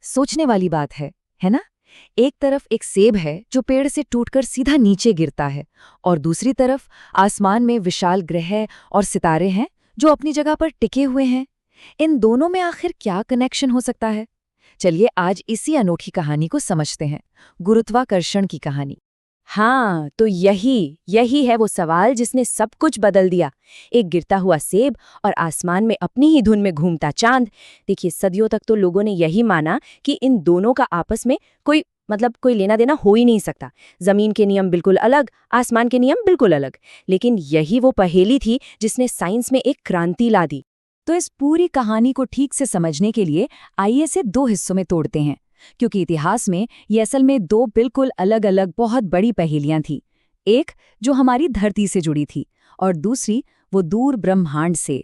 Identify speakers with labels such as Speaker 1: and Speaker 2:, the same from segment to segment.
Speaker 1: सोचने वाली बात है ना? एक तरफ एक सेब है जो पेड़ से टूटकर सीधा नीचे गिरता है, और दूसरी तरफ आसमान में विशाल ग्रह और सितारे हैं जो अपनी जगह पर टिके हुए हैं। इन दोनों में आखिर क्या कनेक्शन हो सकता है? चलिए आज इसी अनोखी कहानी को समझते हैं, गुरुत्वाकर्षण की कहानी।
Speaker 2: हाँ, तो यही यही है वो सवाल जिसने सब कुछ बदल दिया। एक गिरता हुआ सेब और आसमान में अपनी ही धुन में घूमता चांद। देखिए, सदियों तक तो लोगों ने यही माना कि इन दोनों का आपस में कोई लेना देना हो ही नहीं सकता। जमीन के नियम बिल्कुल अलग, आसमान के नियम बिल्कुल अलग। लेकिन यही वो पहेली थी जिसने साइंस में एक क्रांति ला दी।
Speaker 1: तो इस पूरी कहानी को ठीक से समझने के लिए आइए इसे दो हिस्सों में तोड़ते हैं, क्योंकि इतिहास में ये असल में दो बिल्कुल अलग अलग बहुत बड़ी पहेलियां थीं। एक जो हमारी धरती से जुड़ी थी, और दूसरी वो दूर ब्रह्मांड से।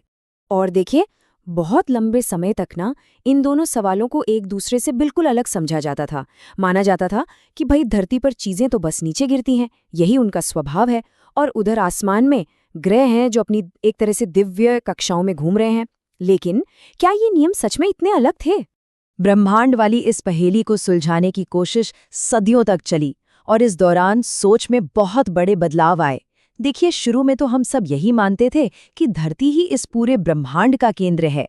Speaker 2: और देखिए, बहुत लंबे समय तक ना इन दोनों सवालों को एक दूसरे से बिल्कुल अलग समझा जाता था। माना जाता था कि भाई धरती पर चीजें तो बस नीचे गिरती हैं, यही उनका स्वभाव है, और उधर आसमान में ग्रह हैं जो अपनी एक तरह से दिव्य कक्षाओं में घूम रहे हैं। लेकिन क्या ये नियम सच में इतने अलग थे?
Speaker 1: ब्रह्मांड वाली इस पहेली को सुलझाने की कोशिश सदियों तक चली, और इस दौरान सोच में बहुत बड़े बदलाव आए। देखिए, शुरू में तो हम सब यही मानते थे कि धरती ही इस पूरे ब्रह्मांड का केंद्र है।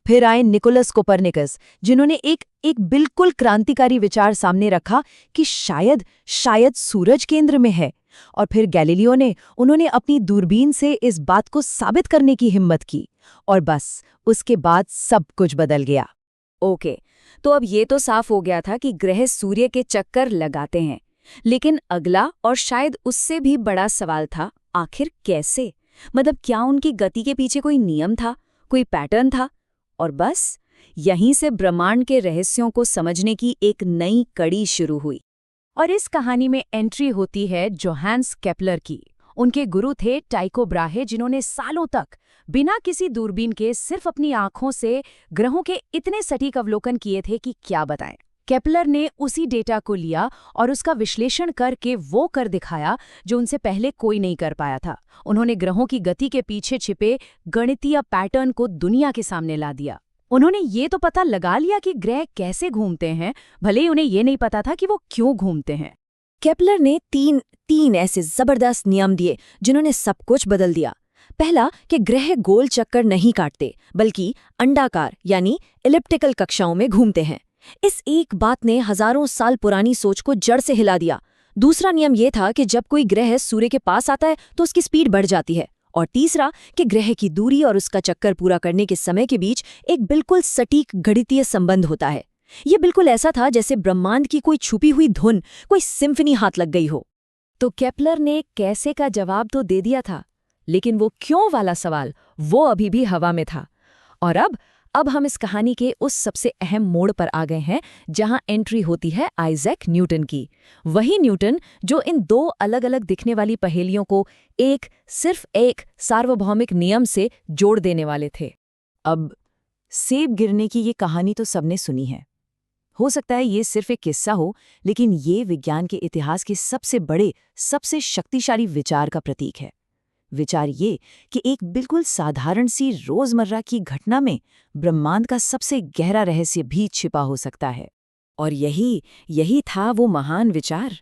Speaker 1: फिर आए निकोलस कोपरनिकस, जिन्होंने एक बिल्कुल क्रांतिकारी विचार सामने रखा कि शायद सूरज केंद्र में है। और फिर गैलीलियो उन्होंने अपनी दूरबीन से इस बात को साबित करने की हिम्मत की, और बस उसके बाद सब कुछ बदल गया।
Speaker 2: ओके, तो अब ये तो साफ हो गया था कि ग्रह सूर्य के चक्कर लगाते हैं। लेकिन अगला और शायद उससे भी बड़ा सवाल था, आखिर कैसे? मतलब क्या उनकी गति के पीछे कोई नियम था, कोई पैटर्न था? और बस यहीं से ब्रह्मांड के रहस्यों को समझने की एक नई कड़ी शुरू हुई। और इस कहानी में एंट्री होती है जोहान्स केपलर की। उनके गुरु थे टाइको ब्राहे, जिन्होंने सालों तक बिना किसी दूरबीन के सिर्फ अपनी आंखों से ग्रहों के इतने सटीक अवलोकन किए थे कि क्या बताएं। केपलर ने उसी डेटा को लिया और उसका विश्लेषण करके वो कर दिखाया जो उनसे पहले कोई नहीं कर पाया था। उन्होंने ग्रहों की गति के पीछे छिपे गणितीय पैटर्न को दुनिया के सामने ला दिया। उन्होंने ये तो पता लगा लिया कि ग्रह कैसे घूमते हैं, भले ही उन्हें ये नहीं पता था कि वो क्यों घूमते हैं।
Speaker 1: केपलर ने तीन ऐसे जबरदस्त नियम दिए जिन्होंने सब कुछ बदल दिया। पहला कि ग्रह गोल चक्कर नहीं काटते, बल्कि अंडाकार यानी इलिप्टिकल कक्षाओं में घूमते हैं। इस एक बात ने हजारों साल पुरानी सोच को जड़ से हिला दिया। दूसरा नियम यह था कि जब कोई ग्रह सूर्य के पास आता है तो उसकी स्पीड बढ़ जाती है। और तीसरा कि ग्रह की दूरी और उसका चक्कर पूरा करने के समय के बीच एक बिल्कुल सटीक गणितीय संबंध होता है। ये बिल्कुल ऐसा था जैसे ब्रह्मांड की कोई छुपी हुई धुन, कोई सिम्फनी हाथ लग गई हो। तो केपलर ने कैसे का जवाब तो दे दिया था, लेकिन वो क्यों वाला सवाल वो अभी भी हवा में था। और अब हम इस कहानी के उस सबसे अहम मोड़ पर आ गए हैं जहां एंट्री होती है आइजैक न्यूटन की। वही न्यूटन जो इन दो अलग अलग दिखने वाली पहेलियों को सिर्फ एक सार्वभौमिक नियम से जोड़ देने वाले थे। अब सेब गिरने की ये कहानी तो सबने सुनी है। हो सकता है ये सिर्फ एक किस्सा हो, लेकिन ये विज्ञान के इतिहास के सबसे बड़े, सबसे शक्तिशाली विचार का प्रतीक है। विचार ये कि एक बिल्कुल साधारण सी रोजमर्रा की घटना में ब्रह्मांड का सबसे गहरा रहस्य भी छिपा हो सकता है। और यही था वो महान विचार।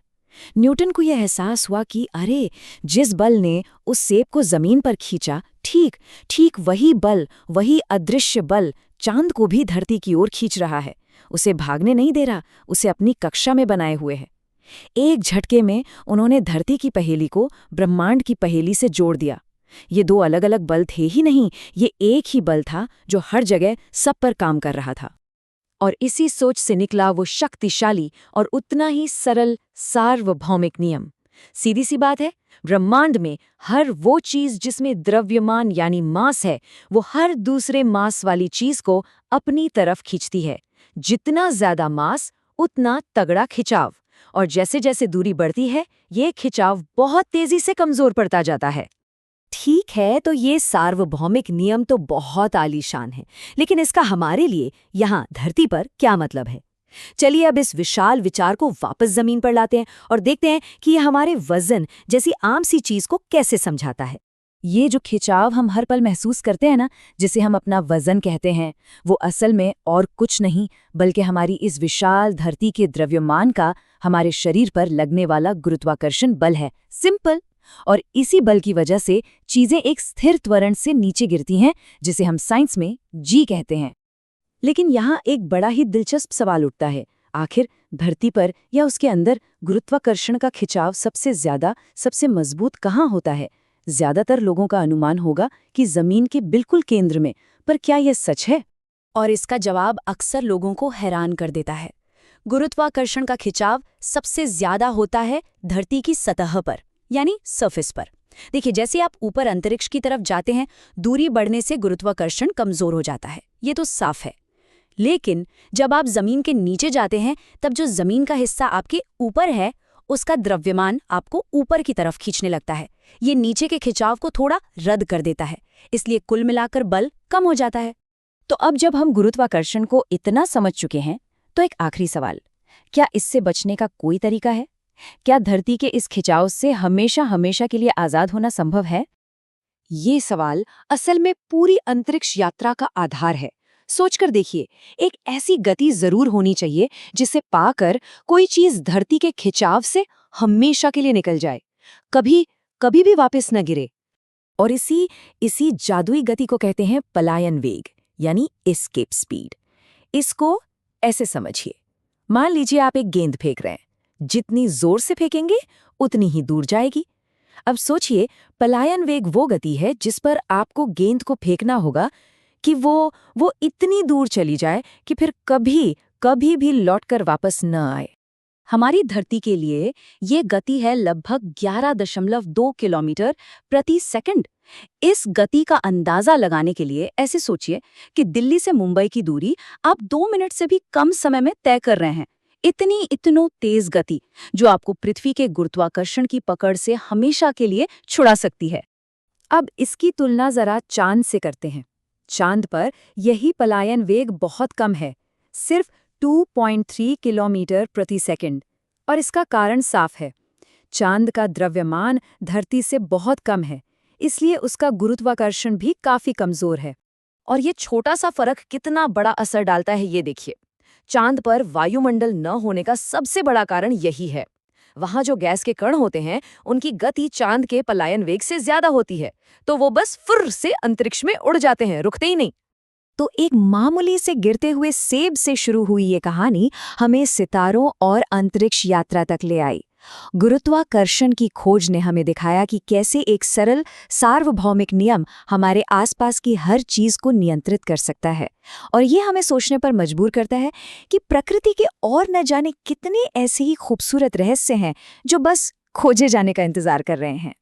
Speaker 1: न्यूटन को यह एहसास हुआ कि अरे, जिस बल ने उस सेब को जमीन पर खींचा, ठीक वही बल, वही अदृश्य बल चांद को भी धरती की ओर खींच रहा है। उसे भागने नहीं दे रहा, उसे अपनी कक्षा में बनाए हुए है। एक झटके में उन्होंने धरती की पहेली को ब्रह्मांड की पहेली से जोड़ दिया। ये दो अलग अलग बल थे ही नहीं, ये एक ही बल था जो हर जगह सब पर काम कर रहा था। और इसी सोच से निकला वो शक्तिशाली और उतना ही सरल सार्वभौमिक नियम। सीधी सी बात है, ब्रह्मांड में हर वो चीज जिसमें द्रव्यमान यानी मास है, वो हर दूसरे मास वाली चीज को अपनी तरफ खींचती है। जितना ज्यादा मास, उतना तगड़ा खिंचाव। और जैसे जैसे दूरी बढ़ती है, ये खिंचाव बहुत तेजी से कमजोर पड़ता जाता है। ठीक है, तो ये सार्वभौमिक नियम तो बहुत आलीशान है, लेकिन इसका हमारे लिए यहाँ धरती पर क्या मतलब है? चलिए अब इस विशाल विचार को वापस जमीन पर लाते हैं और देखते हैं कि ये हमारे वजन जैसी आम सी चीज को कैसे समझाता है।
Speaker 2: ये जो खिंचाव हम हर पल महसूस करते हैं ना, जिसे हम अपना वजन कहते हैं, वो असल में और कुछ नहीं बल्कि हमारी इस विशाल धरती के द्रव्यमान का हमारे शरीर पर लगने वाला गुरुत्वाकर्षण बल है। सिंपल। और इसी बल की वजह से चीजें एक स्थिर त्वरण से नीचे गिरती हैं, जिसे हम साइंस में जी कहते हैं। लेकिन यहाँ एक बड़ा ही दिलचस्प सवाल उठता है, आखिर धरती पर या उसके अंदर गुरुत्वाकर्षण का खिंचाव सबसे ज्यादा, सबसे मजबूत कहाँ होता है? ज्यादातर लोगों का अनुमान होगा कि जमीन के बिल्कुल केंद्र में, पर क्या यह सच है?
Speaker 1: और इसका जवाब अक्सर लोगों को हैरान कर देता है। गुरुत्वाकर्षण का खिंचाव सबसे ज्यादा होता है धरती की सतह पर, यानी सरफेस पर। देखिए, जैसे आप ऊपर अंतरिक्ष की तरफ जाते हैं, दूरी बढ़ने से गुरुत्वाकर्षण कमजोर हो जाता है, ये तो साफ है। लेकिन जब आप जमीन के नीचे जाते हैं, तब जो जमीन का हिस्सा आपके ऊपर है, उसका द्रव्यमान आपको ऊपर की तरफ खींचने लगता है। ये नीचे के खिंचाव को थोड़ा रद्द कर देता है, इसलिए कुल मिलाकर बल कम हो जाता है।
Speaker 2: तो अब जब हम गुरुत्वाकर्षण को इतना समझ चुके हैं, तो एक आखिरी सवाल, क्या इससे बचने का कोई तरीका है? क्या धरती के इस खिंचाव से हमेशा हमेशा के लिए आजाद होना संभव है? ये सवाल असल में पूरी अंतरिक्ष यात्रा का आधार है। सोचकर देखिए, एक ऐसी गति जरूर होनी चाहिए जिसे पाकर कोई चीज धरती के खिंचाव से हमेशा के लिए निकल जाए, कभी भी वापस न गिरे। और इसी जादुई गति को कहते हैं पलायन वेग, यानी एस्केप स्पीड। इसको ऐसे समझिए, मान लीजिए आप एक गेंद फेंक रहे हैं, जितनी जोर से फेंकेंगे उतनी ही दूर जाएगी। अब सोचिए, पलायन वेग वो गति है जिस पर आपको गेंद को फेंकना होगा कि वो इतनी दूर चली जाए कि फिर कभी भी लौटकर वापस न आए। हमारी धरती के लिए ये गति है लगभग 11.2 किलोमीटर प्रति सेकंड। इस गति का अंदाजा लगाने के लिए ऐसे सोचिए कि दिल्ली से मुंबई की दूरी आप 2 मिनट से भी कम समय में तय कर रहे हैं। इतनो तेज गति जो आपको पृथ्वी के गुरुत्वाकर्षण की पकड़ से हमेशा के लिए छुड़ा सकती है। अब इसकी तुलना जरा चांद से करते हैं। चांद पर यही पलायन वेग बहुत कम है, सिर्फ 2.3 किलोमीटर प्रति सेकंड। और इसका कारण साफ है, चांद का द्रव्यमान धरती से बहुत कम है, इसलिए उसका गुरुत्वाकर्षण भी काफी कमजोर है। और ये छोटा सा फर्क कितना बड़ा असर डालता है, ये देखिए। चांद पर वायुमंडल न होने का सबसे बड़ा कारण यही है। वहां जो गैस के कण होते हैं, उनकी गति चांद के पलायन वेग से ज्यादा होती है, तो वो बस फुर्र से अंतरिक्ष में उड़ जाते हैं, रुकते ही नहीं। तो एक मामूली से गिरते हुए सेब से शुरू हुई ये कहानी हमें सितारों और अंतरिक्ष यात्रा तक ले आई। गुरुत्वाकर्षण की खोज ने हमें दिखाया कि कैसे एक सरल सार्वभौमिक नियम हमारे आसपास की हर चीज को नियंत्रित कर सकता है। और ये हमें सोचने पर मजबूर करता है कि प्रकृति के और न जाने कितने ऐसे ही खूबसूरत रहस्य हैं जो बस खोजे जाने का इंतजार कर रहे हैं।